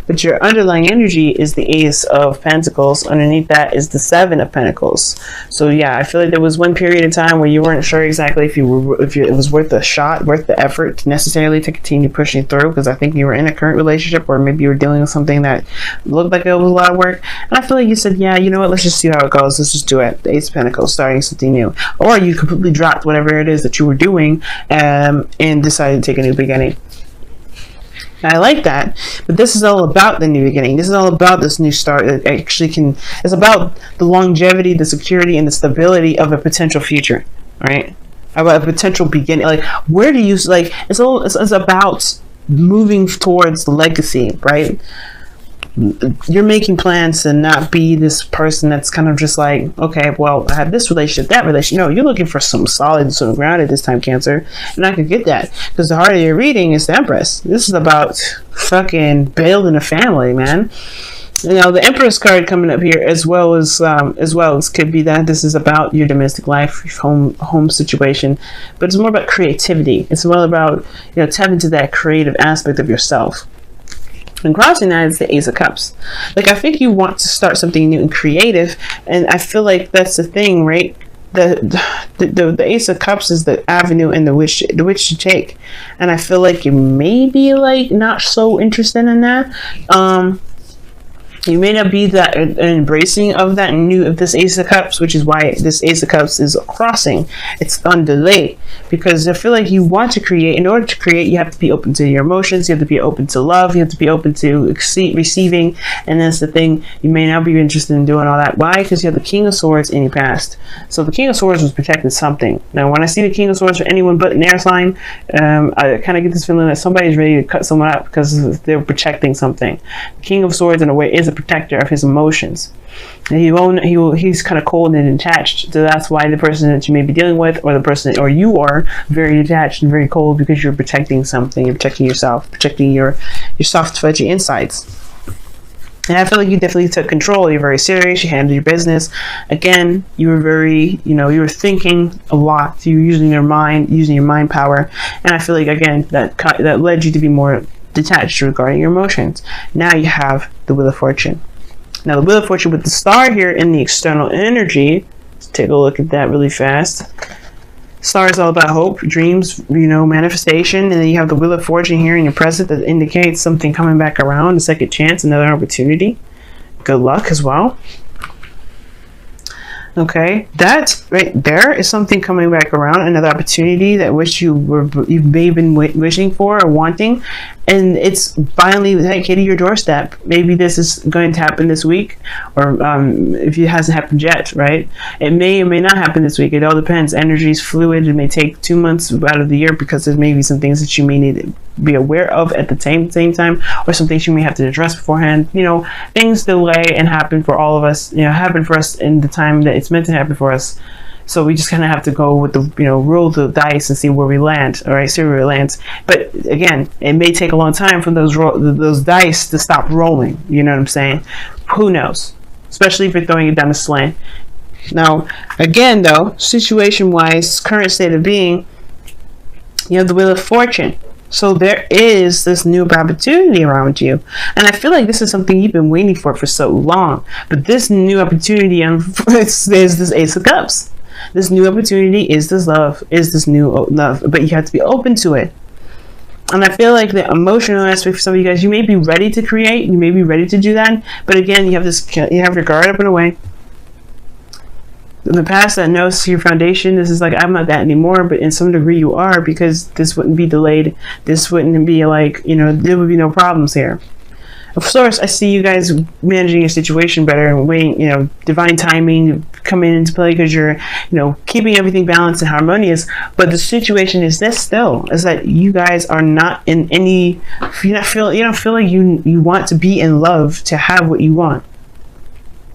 but your underlying energy is the Ace of Pentacles. Underneath that is the Seven of Pentacles. So yeah, I feel like there was one period of time where you weren't sure exactly if it was worth the shot, worth the effort necessarily to continue pushing through, because I think you were in a current relationship, or maybe you were dealing with something that looked like it was a lot of work, and I feel like you said, yeah, you know what, let's just see how it goes, let's just do it. The Ace of Pentacles, starting something new. Or you completely dropped whatever it is that you were doing and decided to take a new beginning. I like that, but this is all about the new beginning. This is all about this new start. It actually it's about the longevity, the security, and the stability of a potential future, right? About a potential beginning. Like, where do you, like, it's about moving towards the legacy, right? You're making plans to not be this person that's kind of just like, okay, well, I have this relationship, that relationship. No, you're looking for some solid, some grounded this time, Cancer. And I could get that, because the heart of your reading is the Empress. This is about fucking building a family, man. You know, the Empress card coming up here, as well as could be that this is about your domestic life, home situation, but it's more about creativity. It's more about, you know, tap into that creative aspect of yourself. And crossing that is the Ace of Cups. Like, I think you want to start something new and creative, and I feel like that's the thing, right? The Ace of Cups is the avenue and the which to take, and I feel like you may be like not so interested in that. You may not be that embracing of that of this Ace of Cups, which is why this Ace of Cups is crossing. It's on delay, because I feel like you want to create. In order to create, you have to be open to your emotions. You have to be open to love. You have to be open to receiving. And that's the thing. You may not be interested in doing all that. Why? Because you have the King of Swords in your past. So the King of Swords was protecting something. Now, when I see the King of Swords for anyone but an air sign, I kind of get this feeling that somebody's ready to cut someone up because they're protecting something. The King of Swords, in a way, is a protector of his emotions. And he's kind of cold and detached, so that's why the person that you may be dealing with, or you are very detached and very cold, because you're protecting something. You're protecting yourself, protecting your soft, fudgy insides. And I feel like you definitely took control. You're very serious. You handled your business. Again, you were very, you were thinking a lot. You were using your mind power. And I feel like, again, that led you to be more detached regarding your emotions. Now you have the Wheel of Fortune. Now the Wheel of Fortune with the star here in the external energy. Let's take a look at that really fast. Star is all about hope, dreams, manifestation, and then you have the Wheel of Fortune here in your present that indicates something coming back around, a second chance, another opportunity. Good luck as well. Okay, that right there is something coming back around, another opportunity that you may have been wishing for or wanting, and it's finally hitting your doorstep. Maybe this is going to happen this week, or if it hasn't happened yet, right? It may or may not happen this week. It all depends. Energy is fluid. It may take 2 months out of the year, because there may be some things that you may need to be aware of at the same time, or some things you may have to address beforehand. Things delay and happen for all of us. Happen for us in the time that it's meant to happen for us. So we just kind of have to go with the, roll the dice and see where we land. All right, see where it lands. But again, it may take a long time for those dice to stop rolling. You know what I'm saying? Who knows? Especially if you're throwing it down the slant. Now, again, though, situation-wise, current state of being, you have the Wheel of Fortune. So there is this new opportunity around you. And I feel like this is something you've been waiting for so long. But this new opportunity is this Ace of Cups. This new opportunity is this love, but you have to be open to it. And I feel like the emotional aspect for some of you guys, you may be ready to create, you may be ready to do that, but again, you have your guard up and away. In the past, that knows your foundation. This is like, I'm not that anymore, but in some degree you are, because this wouldn't be delayed. This wouldn't be like, there would be no problems here. Of course, I see you guys managing your situation better and waiting, divine timing coming into play, because you're, keeping everything balanced and harmonious. But the situation is this still, is that you guys are not in any, you don't feel like you want to be in love to have what you want.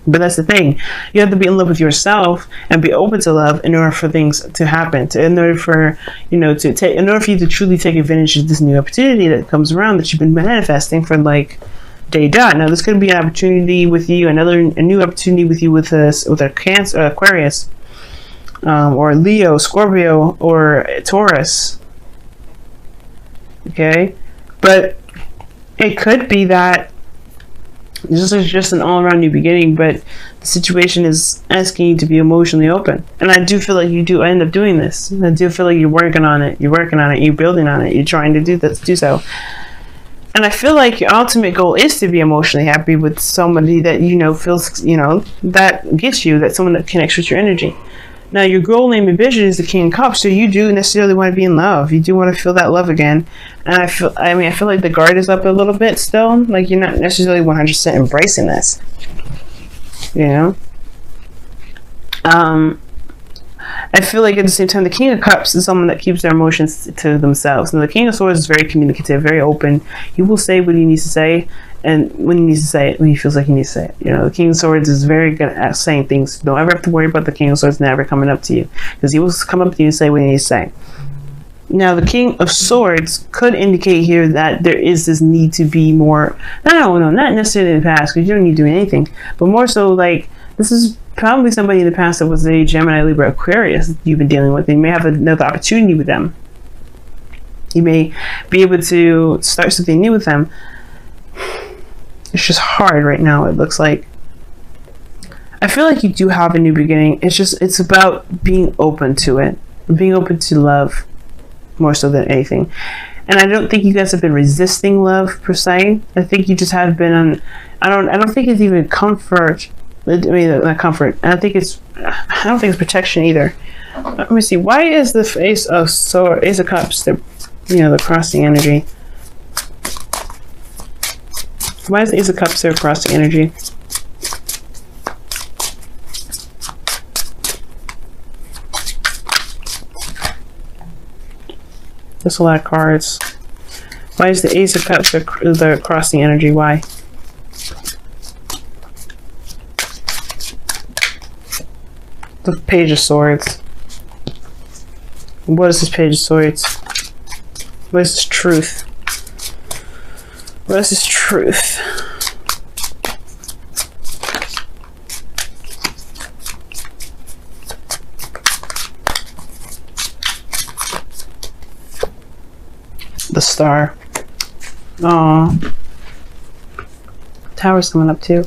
But that's the thing. You have to be in love with yourself and be open to love in order for things to happen. In order for you to truly take advantage of this new opportunity that comes around, that you've been manifesting for like day dot. Now, this could be an opportunity with you, a new opportunity with you with a Cancer, Aquarius, or Leo, Scorpio, or Taurus. Okay, but it could be that This is just an all-around new beginning, but the situation is asking you to be emotionally open. And I do feel like you do end up doing this. I do feel like you're working on it. You're working on it. You're building on it. You're trying to do so. And I feel like your ultimate goal is to be emotionally happy with somebody that, you know, feels, you know, that gets you, that someone that connects with your energy. Now, your goal, aim, and vision is the King of Cups, so you do necessarily want to be in love. You do want to feel that love again. And I feel like the guard is up a little bit still. Like, you're not necessarily 100% embracing this. You know? I feel like at the same time, the King of Cups is someone that keeps their emotions to themselves. And the King of Swords is very communicative, very open. He will say what he needs to say, and when he needs to say it, when he feels like he needs to say it. You know, the King of Swords is very good at saying things. Don't ever have to worry about the King of Swords never coming up to you, because he will come up to you and say what he needs to say. Now, the King of Swords could indicate here that there is this need to be more, no, not necessarily in the past, because you don't need to do anything, but more so like, this is probably somebody in the past that was a Gemini, Libra, Aquarius you've been dealing with. You may have another opportunity with them. You may be able to start something new with them. It's just hard right now, it looks like. I feel like you do have a new beginning. It's about being open to it. Being open to love more so than anything. And I don't think you guys have been resisting love per se. I think you just have been on, I don't think it's even comfort. I mean, not comfort. I don't think it's protection either. Let me see. Why is the Ace of Cups, the crossing energy? Why is the Ace of Cups there crossing energy? There's a lot of cards. Why is the Ace of Cups the crossing energy? Why? The Page of Swords. What is this Page of Swords? What is this truth? What is this truth? The Star. Aww. Tower's coming up too.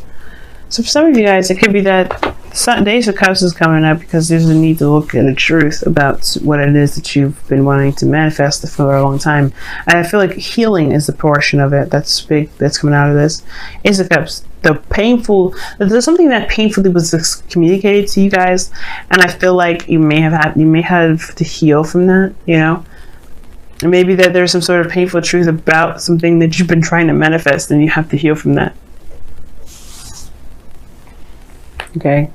So for some of you guys, it could be that the Ace of Cups is coming up because there's a need to look at the truth about what it is that you've been wanting to manifest for a long time. And I feel like healing is the portion of it that's big, that's coming out of this. Ace of Cups, there's something that painfully was communicated to you guys, and I feel like you may have to heal from that, you know? And maybe that there's some sort of painful truth about something that you've been trying to manifest, and you have to heal from that. Okay.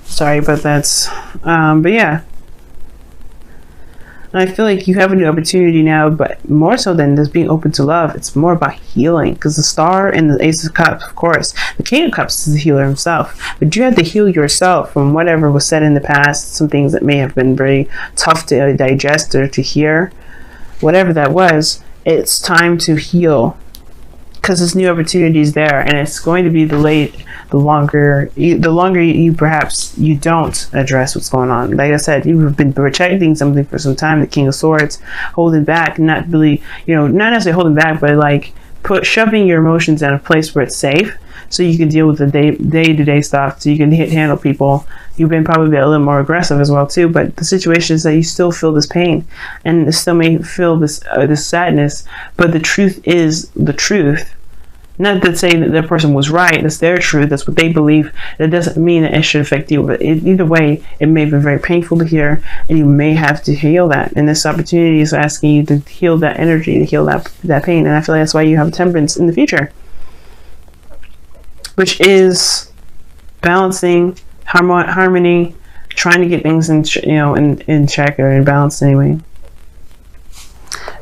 Sorry, but that's, but yeah. And I feel like you have a new opportunity now, but more so than just being open to love, it's more about healing. Because the Star and the Ace of Cups, of course, the King of Cups is the healer himself. But you have to heal yourself from whatever was said in the past, some things that may have been very tough to digest or to hear. Whatever that was, it's time to heal. Because this new opportunity is there, and it's going to be delayed the longer you perhaps you don't address what's going on. Like I said, you've been protecting something for some time. The King of Swords, holding back, not really, not necessarily holding back, but like shoving your emotions in a place where it's safe, so you can deal with the day-to-day stuff, so you can handle people. You've been probably a little more aggressive as well too, but the situation is that you still feel this pain, and you still may feel this sadness, but the truth is the truth. Not that saying that person was right, that's their truth, that's what they believe. That doesn't mean that it should affect you, but either way, it may have been very painful to hear, and you may have to heal that. And this opportunity is asking you to heal that energy, to heal that pain, and I feel like that's why you have Temperance in the future, which is balancing, harmony, trying to get things in check or in balance anyway.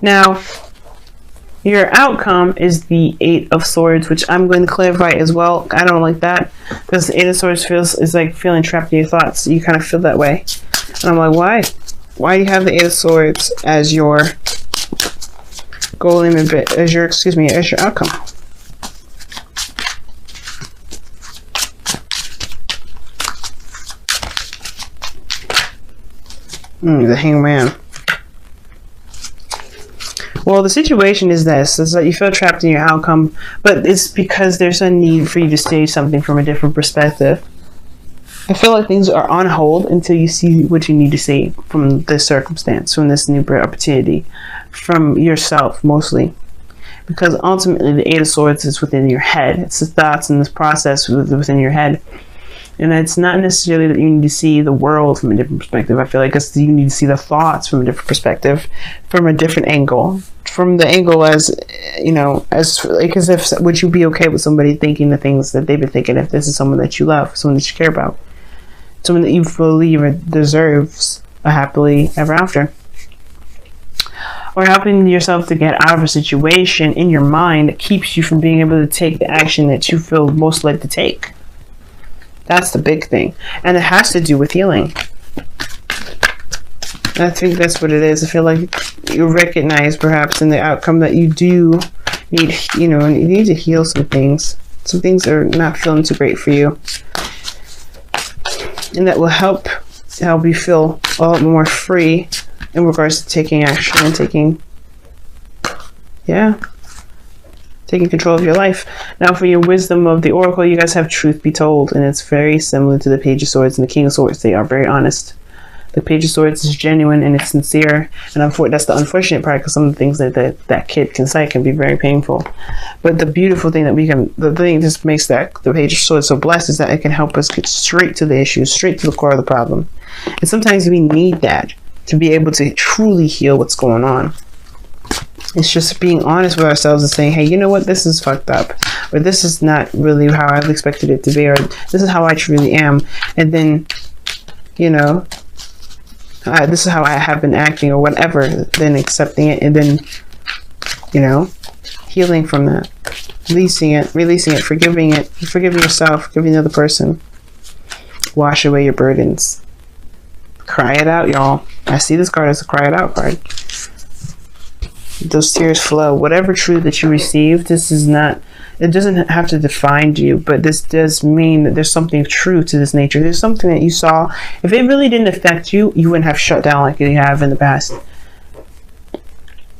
Now, your outcome is the Eight of Swords, which I'm going to clarify as well. I don't like that, because the Eight of Swords is like feeling trapped in your thoughts. You kind of feel that way, and I'm like, why? Why do you have the Eight of Swords as your goal, as your outcome? The Hangman. Well, the situation is this, is that you feel trapped in your outcome, but it's because there's a need for you to see something from a different perspective. I feel like things are on hold until you see what you need to see from this circumstance, from this new opportunity, from yourself mostly. Because ultimately the Eight of Swords is within your head. It's the thoughts and this process within your head. And it's not necessarily that you need to see the world from a different perspective. I feel like you need to see the thoughts from a different perspective, from a different angle. From the angle as, you know, as if, would you be okay with somebody thinking the things that they've been thinking if this is someone that you love, someone that you care about, someone that you believe deserves a happily ever after? Or helping yourself to get out of a situation in your mind that keeps you from being able to take the action that you feel most led to take. That's the big thing. And it has to do with healing. I think that's what it is. I feel like you recognize perhaps in the outcome that you do need, you know, you need to heal some things. Some things are not feeling too great for you. And that will help you feel a lot more free in regards to taking action and taking control of your life. Now for your wisdom of the Oracle, you guys have Truth Be Told, and it's very similar to the Page of Swords and the King of Swords. They are very honest. The Page of Swords is genuine and it's sincere, and that's the unfortunate part, because some of the things that kid can say can be very painful. But the beautiful thing the thing that just makes the Page of Swords so blessed is that it can help us get straight to the issue, straight to the core of the problem. And sometimes we need that to be able to truly heal what's going on. It's just being honest with ourselves and saying, hey, you know what, this is fucked up, or this is not really how I've expected it to be, or this is how I truly am, and then, you know, this is how I have been acting, or whatever, then accepting it, and then, you know, healing from that, releasing it, forgiving yourself, forgiving the other person. Wash away your burdens. Cry it out, y'all. I see this card as a cry it out card. Those tears flow. Whatever truth that you receive, this is not, it doesn't have to define you, but this does mean that there's something true to this nature. There's something that you saw. If it really didn't affect you, you wouldn't have shut down like you have in the past.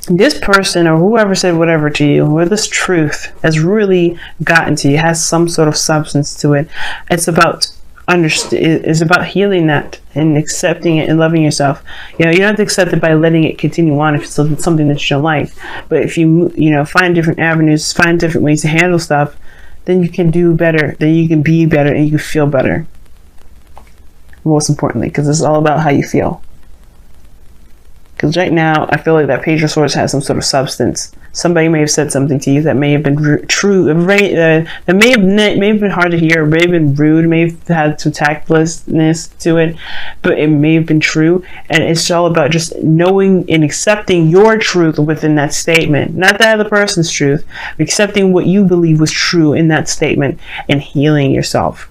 This person or whoever said whatever to you, or this truth has really gotten to you, has some sort of substance to it. It's about is about healing that and accepting it and loving yourself. You know, you don't have to accept it by letting it continue on if it's something that you don't like. But if you find different avenues, find different ways to handle stuff, then you can do better, then you can be better, and you can feel better. Most importantly, because it's all about how you feel. Because right now, I feel like that Page of Swords has some sort of substance. Somebody may have said something to you that may have been true, that may have been hard to hear, may have been rude, may have had some tactlessness to it, but it may have been true. And it's all about just knowing and accepting your truth within that statement, not the other person's truth, but accepting what you believe was true in that statement and healing yourself.